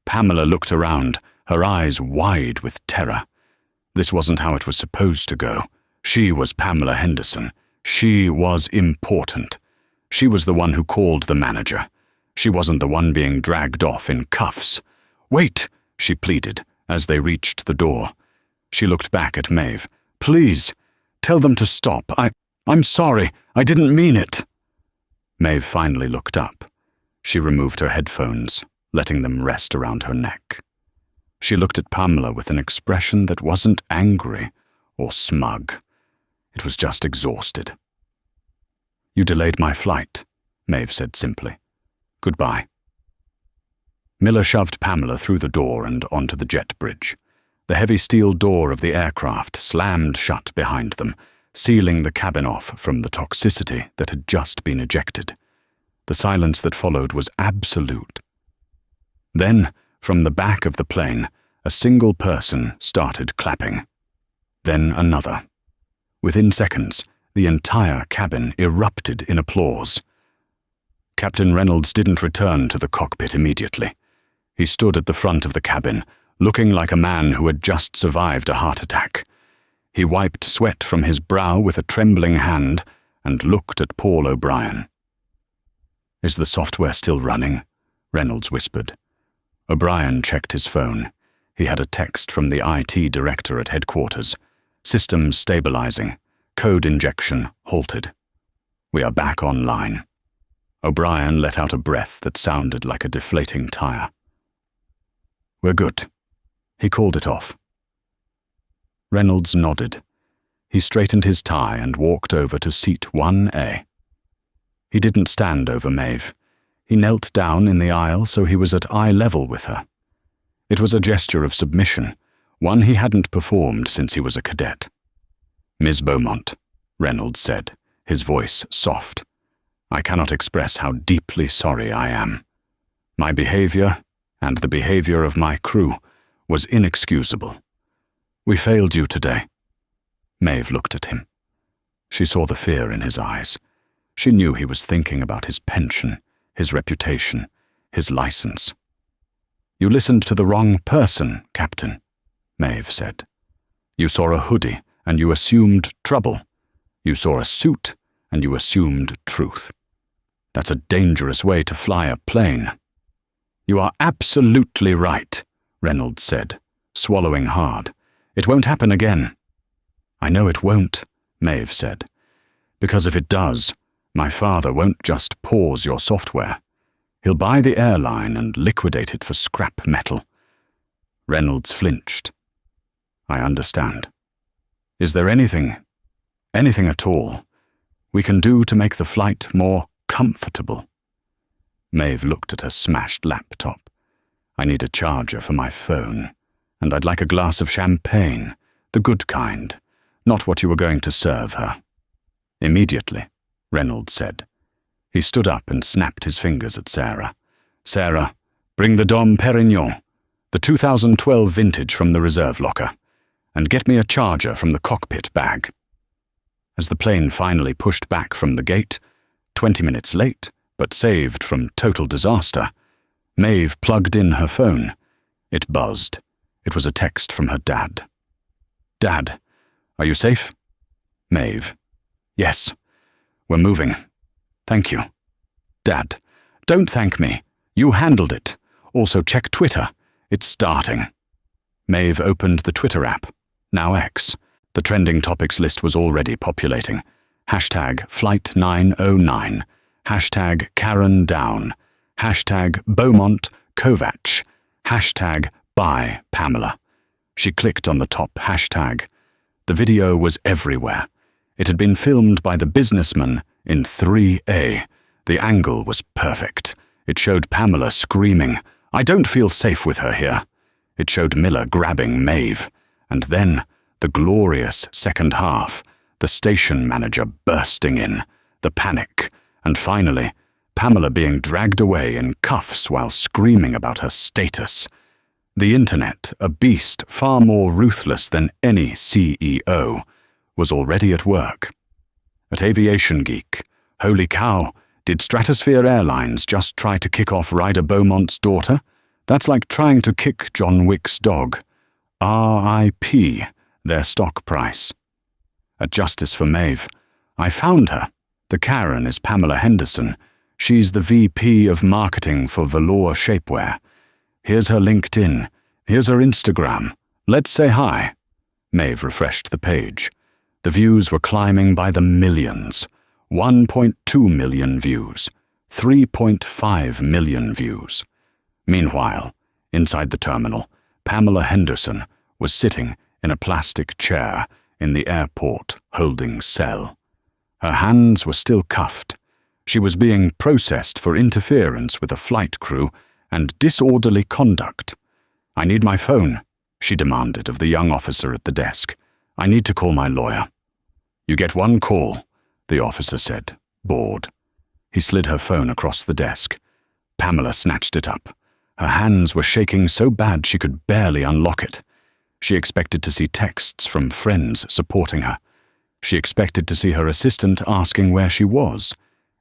Pamela looked around, her eyes wide with terror. This wasn't how it was supposed to go. She was Pamela Henderson. She was important. She was the one who called the manager. She wasn't the one being dragged off in cuffs. "Wait," she pleaded as they reached the door. She looked back at Maeve. "Please, tell them to stop. I'm sorry. I didn't mean it." Maeve finally looked up. She removed her headphones, letting them rest around her neck. She looked at Pamela with an expression that wasn't angry or smug. It was just exhausted. "You delayed my flight," Maeve said simply. "Goodbye." Miller shoved Pamela through the door and onto the jet bridge. The heavy steel door of the aircraft slammed shut behind them, sealing the cabin off from the toxicity that had just been ejected. The silence that followed was absolute. Then, from the back of the plane, a single person started clapping. Then another. Within seconds, the entire cabin erupted in applause. Captain Reynolds didn't return to the cockpit immediately. He stood at the front of the cabin, looking like a man who had just survived a heart attack. He wiped sweat from his brow with a trembling hand and looked at Paul O'Brien. "Is the software still running?" Reynolds whispered. O'Brien checked his phone. He had a text from the IT director at headquarters. "Systems stabilizing. Code injection halted. We are back online." O'Brien let out a breath that sounded like a deflating tire. "We're good." He called it off. Reynolds nodded. He straightened his tie and walked over to seat 1A. He didn't stand over Maeve. He knelt down in the aisle so he was at eye level with her. It was a gesture of submission, one he hadn't performed since he was a cadet. "Miss Beaumont," Reynolds said, his voice soft, "I cannot express how deeply sorry I am. My behavior, and the behavior of my crew, was inexcusable. We failed you today." Maeve looked at him. She saw the fear in his eyes. She knew he was thinking about his pension, his reputation, his license. "You listened to the wrong person, Captain," Maeve said. "You saw a hoodie and you assumed trouble. You saw a suit and you assumed truth. That's a dangerous way to fly a plane." "You are absolutely right," Reynolds said, swallowing hard. "It won't happen again." "I know it won't," Maeve said. "Because if it does, my father won't just pause your software. He'll buy the airline and liquidate it for scrap metal." Reynolds flinched. "I understand. Is there anything at all, we can do to make the flight more comfortable?" Maeve looked at her smashed laptop. "I need a charger for my phone, and I'd like a glass of champagne, the good kind, not what you were going to serve her." "Immediately," Reynolds said. He stood up and snapped his fingers at Sarah. "Sarah, bring the Dom Perignon, the 2012 vintage from the reserve locker, and get me a charger from the cockpit bag." As the plane finally pushed back from the gate, 20 minutes late, but saved from total disaster, Maeve plugged in her phone. It buzzed. It was a text from her dad. "Dad, are you safe?" Maeve: "Yes. We're moving. Thank you." "Dad, don't thank me. You handled it. Also check Twitter. It's starting." Maeve opened the Twitter app, now X. The trending topics list was already populating. Hashtag Flight 909. Hashtag Karen Down. Hashtag Beaumont Kovac. Hashtag Buy Pamela. She clicked on the top hashtag. The video was everywhere. It had been filmed by the businessman in 3A. The angle was perfect. It showed Pamela screaming, "I don't feel safe with her here." It showed Miller grabbing Maeve. And then, the glorious second half, the station manager bursting in, the panic, and finally, Pamela being dragged away in cuffs while screaming about her status. The internet, a beast far more ruthless than any CEO, was already at work. At Aviation Geek, holy cow, did Stratosphere Airlines just try to kick off Ryder Beaumont's daughter? That's like trying to kick John Wick's dog. RIP, their stock price. At Justice for Maeve, I found her. The Karen is Pamela Henderson. She's the VP of Marketing for Velour Shapewear. Here's her LinkedIn. Here's her Instagram. Let's say hi. Maeve refreshed the page. The views were climbing by the millions. 1.2 million views. 3.5 million views. Meanwhile, inside the terminal, Pamela Henderson was sitting in a plastic chair in the airport holding cell. Her hands were still cuffed. She was being processed for interference with a flight crew and disorderly conduct. "I need my phone," she demanded of the young officer at the desk. "I need to call my lawyer." "You get one call," the officer said, bored. He slid her phone across the desk. Pamela snatched it up. Her hands were shaking so bad she could barely unlock it. She expected to see texts from friends supporting her. She expected to see her assistant asking where she was.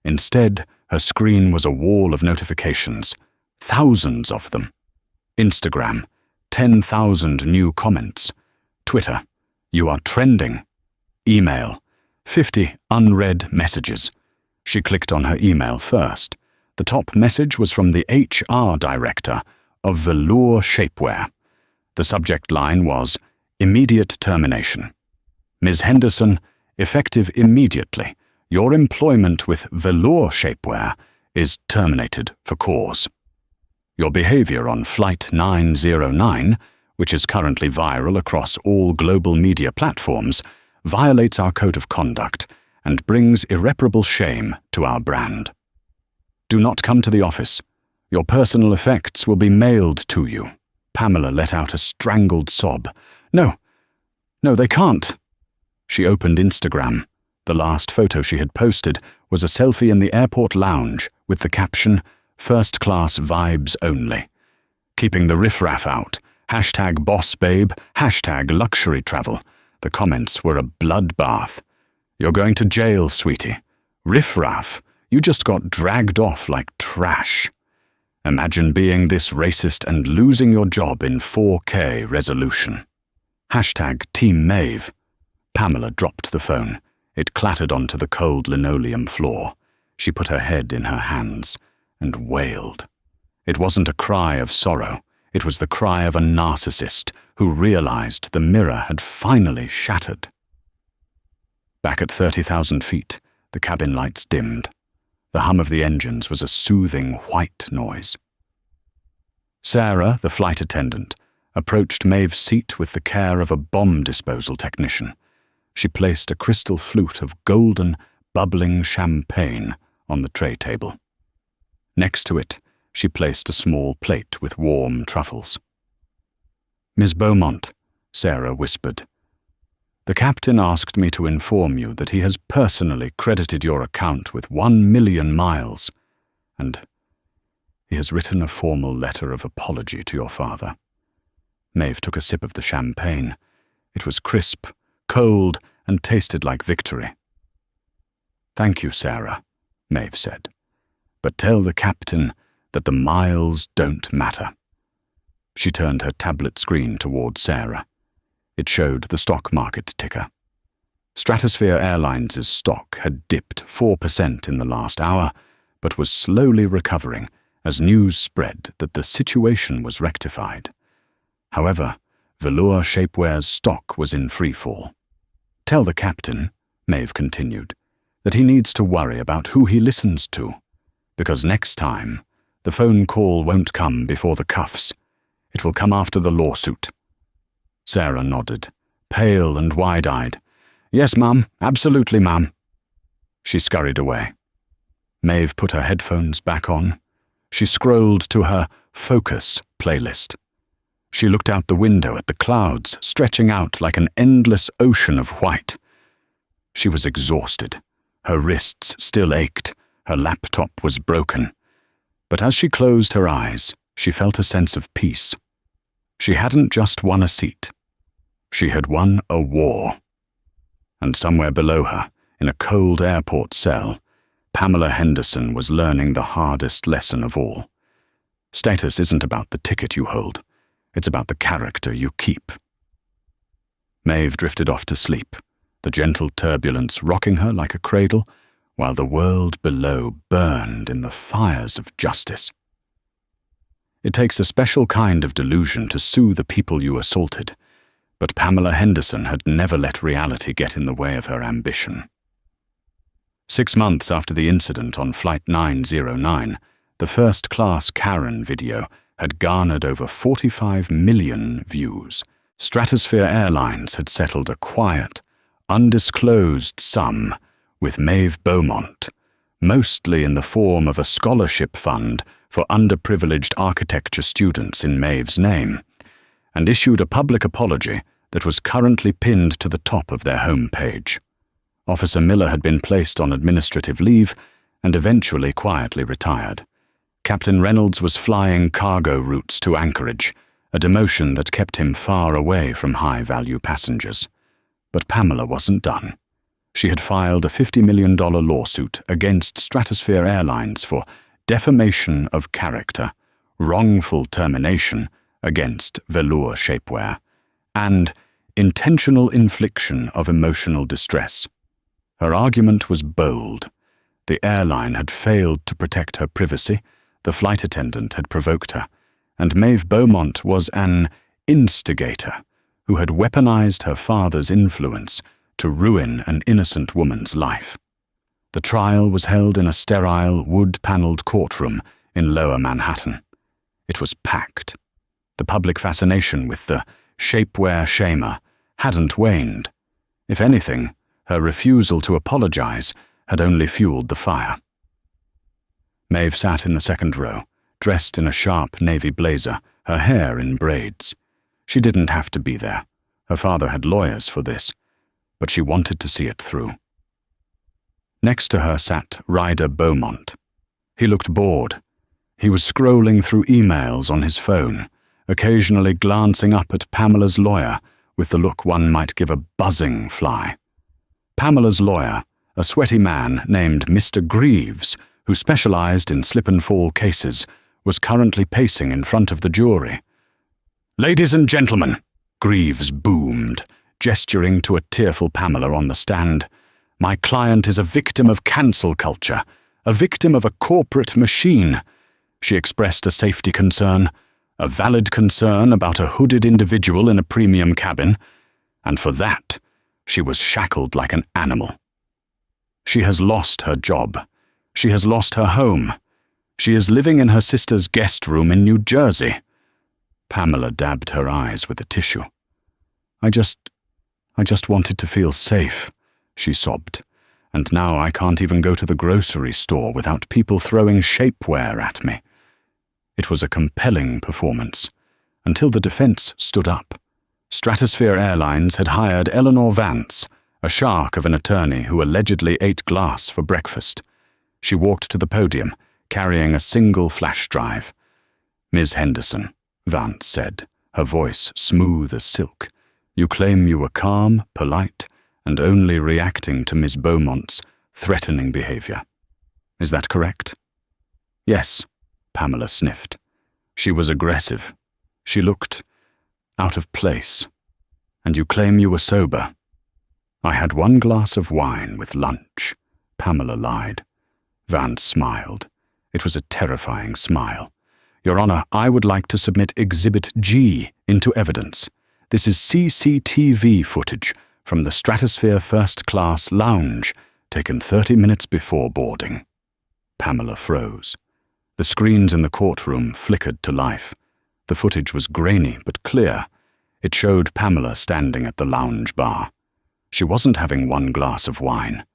Instead, Her screen was a wall of notifications, thousands of them. Instagram, 10,000 new comments. Twitter, you are trending. Email, 50 unread messages. She clicked on her email first. The top message was from the HR director of Velour Shapewear. The subject line was, immediate termination. Ms. Henderson, effective immediately. Your employment with Velour Shapewear is terminated for cause. Your behavior on Flight 909, which is currently viral across all global media platforms, violates our code of conduct and brings irreparable shame to our brand. Do not come to the office. Your personal effects will be mailed to you. Pamela let out a strangled sob. No, they can't. She opened Instagram. The last photo she had posted was a selfie in the airport lounge with the caption, First class vibes only. Keeping the riffraff out. #bossbabe, #luxury travel. The comments were a bloodbath. You're going to jail, sweetie. Riffraff, you just got dragged off like trash. Imagine being this racist and losing your job in 4K resolution. #Team Maeve. Pamela dropped the phone. It clattered onto the cold linoleum floor. She put her head in her hands and wailed. It wasn't a cry of sorrow. It was the cry of a narcissist who realized the mirror had finally shattered. Back at 30,000 feet, the cabin lights dimmed. The hum of the engines was a soothing white noise. Sarah, the flight attendant, approached Maeve's seat with the care of a bomb disposal technician. She placed a crystal flute of golden, bubbling champagne on the tray table. Next to it, she placed a small plate with warm truffles. Miss Beaumont, Sarah whispered, the captain asked me to inform you that he has personally credited your account with 1 million miles, and he has written a formal letter of apology to your father. Maeve took a sip of the champagne. It was crisp, cold, and tasted like victory. Thank you, Sarah, Maeve said, but tell the captain that the miles don't matter. She turned her tablet screen toward Sarah. It showed the stock market ticker. Stratosphere Airlines' stock had dipped 4% in the last hour, but was slowly recovering as news spread that the situation was rectified. However, Velour Shapewear's stock was in freefall. Tell the captain, Maeve continued, that he needs to worry about who he listens to, because next time, the phone call won't come before the cuffs. It will come after the lawsuit. Sarah nodded, pale and wide-eyed. Yes, ma'am, absolutely, ma'am. She scurried away. Maeve put her headphones back on. She scrolled to her Focus playlist. She looked out the window at the clouds stretching out like an endless ocean of white. She was exhausted. Her wrists still ached. Her laptop was broken. But as she closed her eyes, she felt a sense of peace. She hadn't just won a seat. She had won a war. And somewhere below her, in a cold airport cell, Pamela Henderson was learning the hardest lesson of all. Status isn't about the ticket you hold. It's about the character you keep. Maeve drifted off to sleep, the gentle turbulence rocking her like a cradle, while the world below burned in the fires of justice. It takes a special kind of delusion to sue the people you assaulted, but Pamela Henderson had never let reality get in the way of her ambition. 6 months after the incident on Flight 909, the first-class Karen video had garnered over 45 million views. Stratosphere Airlines had settled a quiet, undisclosed sum with Maeve Beaumont, mostly in the form of a scholarship fund for underprivileged architecture students in Maeve's name, and issued a public apology that was currently pinned to the top of their homepage. Officer Miller had been placed on administrative leave and eventually quietly retired. Captain Reynolds was flying cargo routes to Anchorage, a demotion that kept him far away from high-value passengers. But Pamela wasn't done. She had filed a $50 million lawsuit against Stratosphere Airlines for defamation of character, wrongful termination against Velour Shapewear, and intentional infliction of emotional distress. Her argument was bold. The airline had failed to protect her privacy, the flight attendant had provoked her, and Maeve Beaumont was an instigator who had weaponized her father's influence to ruin an innocent woman's life. The trial was held in a sterile, wood-paneled courtroom in Lower Manhattan. It was packed. The public fascination with the shapewear shamer hadn't waned. If anything, her refusal to apologize had only fueled the fire. Maeve sat in the second row, dressed in a sharp navy blazer, her hair in braids. She didn't have to be there. Her father had lawyers for this, but she wanted to see it through. Next to her sat Ryder Beaumont. He looked bored. He was scrolling through emails on his phone, occasionally glancing up at Pamela's lawyer with the look one might give a buzzing fly. Pamela's lawyer, a sweaty man named Mr. Greaves, who specialized in slip-and-fall cases, was currently pacing in front of the jury. "Ladies and gentlemen," Greaves boomed, gesturing to a tearful Pamela on the stand, "my client is a victim of cancel culture, a victim of a corporate machine." She expressed a safety concern, a valid concern about a hooded individual in a premium cabin, and for that, she was shackled like an animal. She has lost her job. She has lost her home. She is living in her sister's guest room in New Jersey. Pamela dabbed her eyes with a tissue. I just wanted to feel safe," she sobbed, "and now I can't even go to the grocery store without people throwing shapewear at me." It was a compelling performance, until the defense stood up. Stratosphere Airlines had hired Eleanor Vance, a shark of an attorney who allegedly ate glass for breakfast. She walked to the podium, carrying a single flash drive. "Ms. Henderson," Vance said, her voice smooth as silk, "you claim you were calm, polite, and only reacting to Ms. Beaumont's threatening behavior. Is that correct?" "Yes," Pamela sniffed. "She was aggressive. She looked out of place. And you claim you were sober." "I had 1 glass of wine with lunch," Pamela lied. Vance smiled. It was a terrifying smile. "Your Honor, I would like to submit Exhibit G into evidence. This is CCTV footage from the Stratosphere First Class Lounge, taken 30 minutes before boarding." Pamela froze. The screens in the courtroom flickered to life. The footage was grainy but clear. It showed Pamela standing at the lounge bar. She wasn't having 1 glass of wine.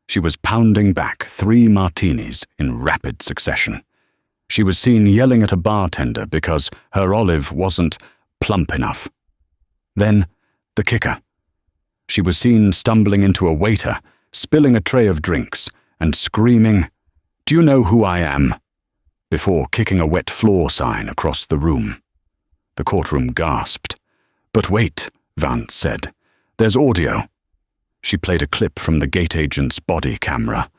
She was pounding back 3 martinis in rapid succession. She was seen yelling at a bartender because her olive wasn't plump enough. Then, the kicker. She was seen stumbling into a waiter, spilling a tray of drinks, and screaming, "Do you know who I am?" before kicking a wet floor sign across the room. The courtroom gasped. "But wait," Vance said. "There's audio." She played a clip from the gate agent's body camera.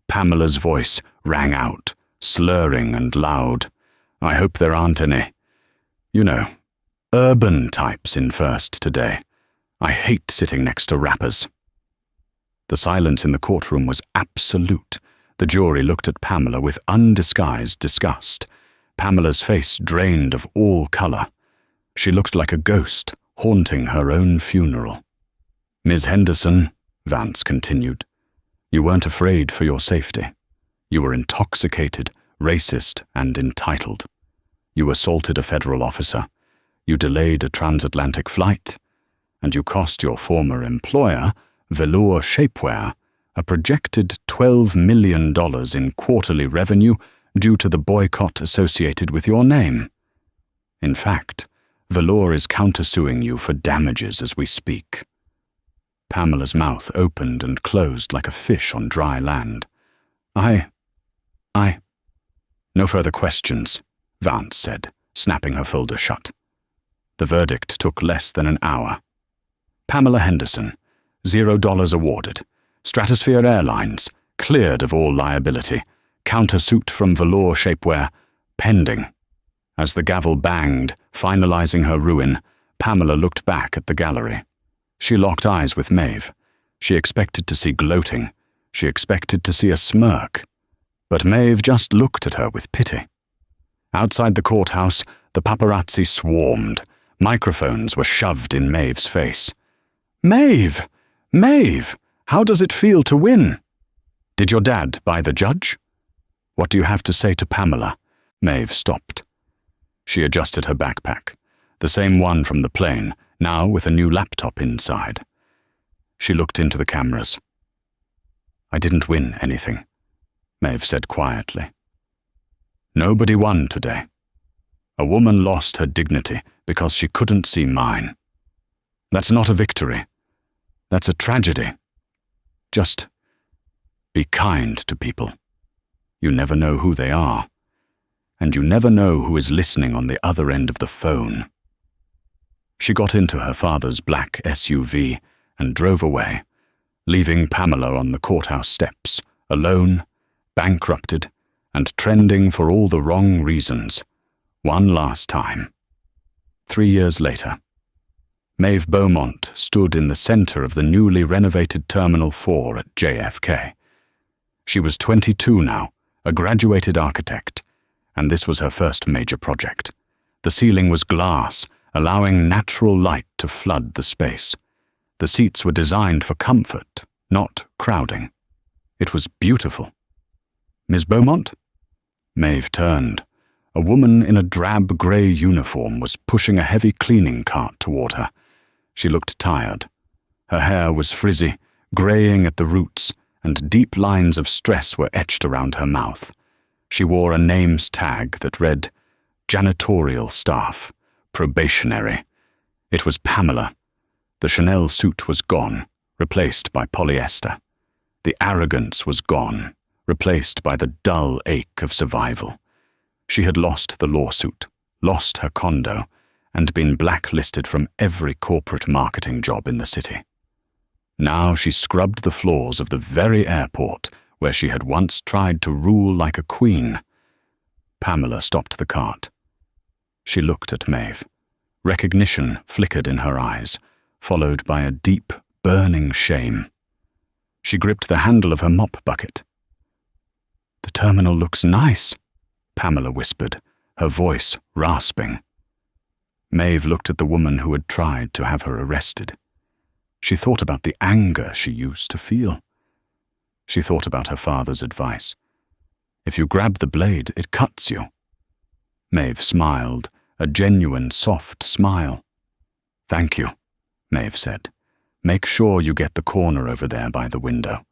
Pamela's voice rang out, slurring and loud. "I hope there aren't any, urban types in first today. I hate sitting next to rappers." The silence in the courtroom was absolute. The jury looked at Pamela with undisguised disgust. Pamela's face drained of all color. She looked like a ghost, haunting her own funeral. "Ms. Henderson," Vance continued, "you weren't afraid for your safety. You were intoxicated, racist, and entitled. You assaulted a federal officer. You delayed a transatlantic flight. And you cost your former employer, Velour Shapewear, a projected $12 million in quarterly revenue due to the boycott associated with your name. In fact, Velour is countersuing you for damages as we speak." Pamela's mouth opened and closed like a fish on dry land. I... "No further questions," Vance said, snapping her folder shut. The verdict took less than an hour. Pamela Henderson, $0 awarded. Stratosphere Airlines, cleared of all liability. Countersuit from velour shapewear, pending. As the gavel banged, finalizing her ruin, Pamela looked back at the gallery. She locked eyes with Maeve. She expected to see gloating. She expected to see a smirk. But Maeve just looked at her with pity. Outside the courthouse, the paparazzi swarmed. Microphones were shoved in Maeve's face. "Maeve! Maeve! How does it feel to win? Did your dad buy the judge? What do you have to say to Pamela?" Maeve stopped. She adjusted her backpack, the same one from the plane, now with a new laptop inside. She looked into the cameras. "I didn't win anything," Maeve said quietly. "Nobody won today. A woman lost her dignity because she couldn't see mine. That's not a victory. That's a tragedy. Just be kind to people. You never know who they are. And you never know who is listening on the other end of the phone." She got into her father's black SUV and drove away, leaving Pamela on the courthouse steps, alone, bankrupted, and trending for all the wrong reasons, one last time. 3 years later, Maeve Beaumont stood in the center of the newly renovated Terminal 4 at JFK. She was 22 now, a graduated architect, and this was her first major project. The ceiling was glass, allowing natural light to flood the space. The seats were designed for comfort, not crowding. It was beautiful. "Miss Beaumont?" Maeve turned. A woman in a drab grey uniform was pushing a heavy cleaning cart toward her. She looked tired. Her hair was frizzy, greying at the roots, and deep lines of stress were etched around her mouth. She wore a names tag that read, "Janitorial staff, probationary." It was Pamela. The Chanel suit was gone, replaced by polyester. The arrogance was gone, replaced by the dull ache of survival. She had lost the lawsuit, lost her condo, and been blacklisted from every corporate marketing job in the city. Now she scrubbed the floors of the very airport where she had once tried to rule like a queen. Pamela stopped the cart. She looked at Maeve. Recognition flickered in her eyes, followed by a deep, burning shame. She gripped the handle of her mop bucket. "The terminal looks nice," Pamela whispered, her voice rasping. Maeve looked at the woman who had tried to have her arrested. She thought about the anger she used to feel. She thought about her father's advice. If you grab the blade, it cuts you. Maeve smiled, a genuine, soft smile. "Thank you," Maeve said. "Make sure you get the corner over there by the window.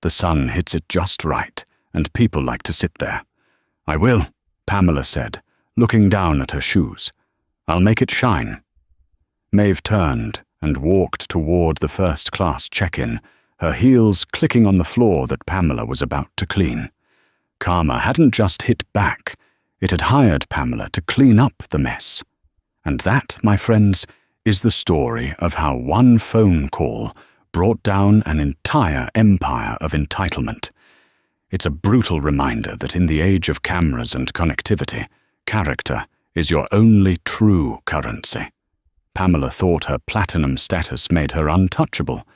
The sun hits it just right, and people like to sit there." "I will," Pamela said, looking down at her shoes. "I'll make it shine." Maeve turned and walked toward the first-class check-in, her heels clicking on the floor that Pamela was about to clean. Karma hadn't just hit back, it had hired Pamela to clean up the mess. And that, my friends, is the story of how one phone call brought down an entire empire of entitlement. It's a brutal reminder that in the age of cameras and connectivity, character is your only true currency. Pamela thought her platinum status made her untouchable,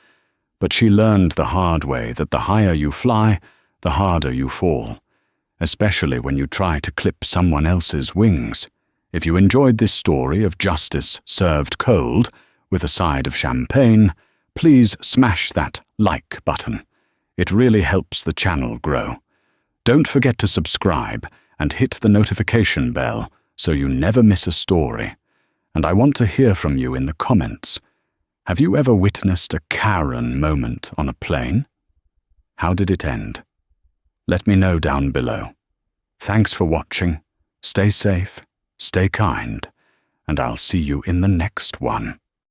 but she learned the hard way that the higher you fly, the harder you fall, especially when you try to clip someone else's wings. If you enjoyed this story of justice served cold, with a side of champagne, please smash that like button. It really helps the channel grow. Don't forget to subscribe and hit the notification bell so you never miss a story. And I want to hear from you in the comments. Have you ever witnessed a Karen moment on a plane? How did it end? Let me know down below. Thanks for watching. Stay safe, stay kind, and I'll see you in the next one.